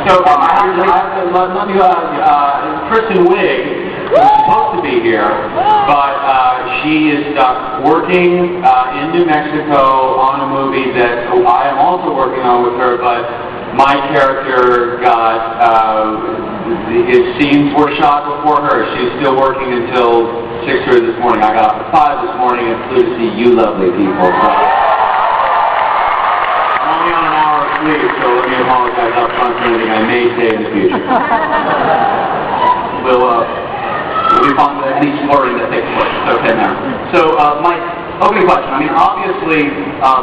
So I have to let you Kristen Wiig was supposed to be here, but she is working in New Mexico on a movie that I am also working on with her, but my character got, his scenes were shot before her. She's still working until 6:30 this morning. I got up at 5 this morning and flew to see you lovely people. So I'm only on an hour of sleep, so let me apologize up front for anything I may say in the future. We'll be fond of any slurring that takes place. Okay, now. So, my opening question. I mean, obviously,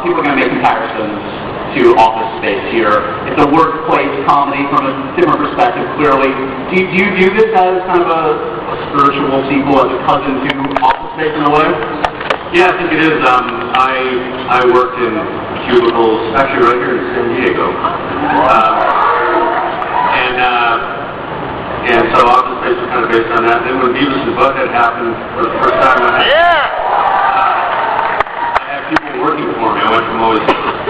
people are going to make comparisons to Office Space here. It's a workplace comedy from a different perspective, clearly. Do you view this as kind of a spiritual sequel, as a cousin to Office Space in a way? Yeah, I think it is. I worked in cubicles, actually right here in San Diego. And so Office Space was kind of based on that. Then when Beavis and Butthead happened for the first time, I had people working for me. I went from always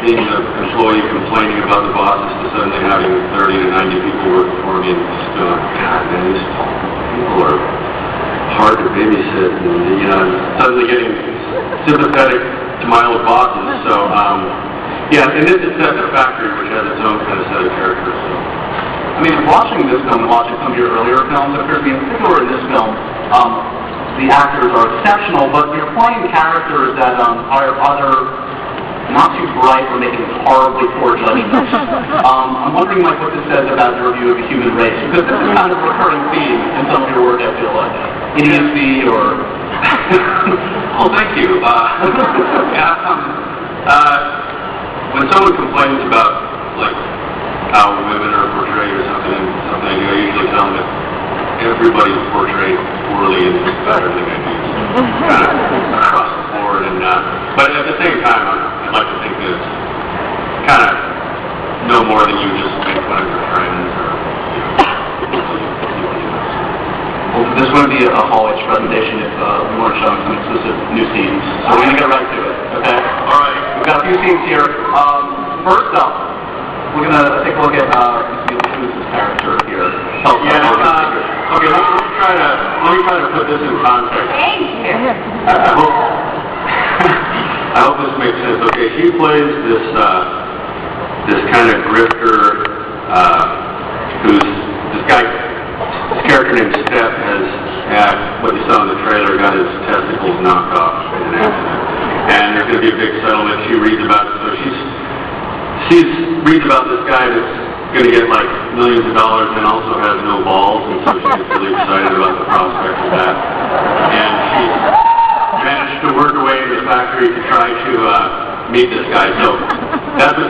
being an employee complaining about the bosses to suddenly having 30 to 90 people working for me and just going, God, man, these people are hard to babysit, and suddenly getting sympathetic to my old bosses. So, yeah, and this is set in a factory which has its own kind of set of characters. So. I mean, watching this film and watching some of your earlier films, it appears to me, in particular in this film, the actors are exceptional, but you're playing characters that are either not too bright or making horribly poor judgments. I'm wondering, like, what this says about your view of the human race, because this is kind of a recurring theme in some of your work, I feel like. Idiocy or... Oh, thank you. When someone complains about, like, how women are portrayed or something I usually tell them that everybody's portrayed poorly and it's better than it is. Kind of across the board. But at the same time, I'd like to think that it's kind of no more than you just make fun of your friends or, Well, this wouldn't be a Hall H presentation if we weren't showing some exclusive new scenes. So we're going to get right to it, okay? All right. We've got a few scenes here. First up, we're going to take a look at Mr. character here. Okay, let me try to put this in context. Thank you. I hope this makes sense. Okay, she plays this kind of grifter this character named Steph has what you saw in the trailer, got his testicles knocked off in an accident. And there's going to be a big settlement. She reads about it, so she reads about this guy that's going to get like millions of dollars and also has no balls, and so she gets really excited about the prospect of that. And she's managed to work her way into the factory to try to meet this guy. So that's what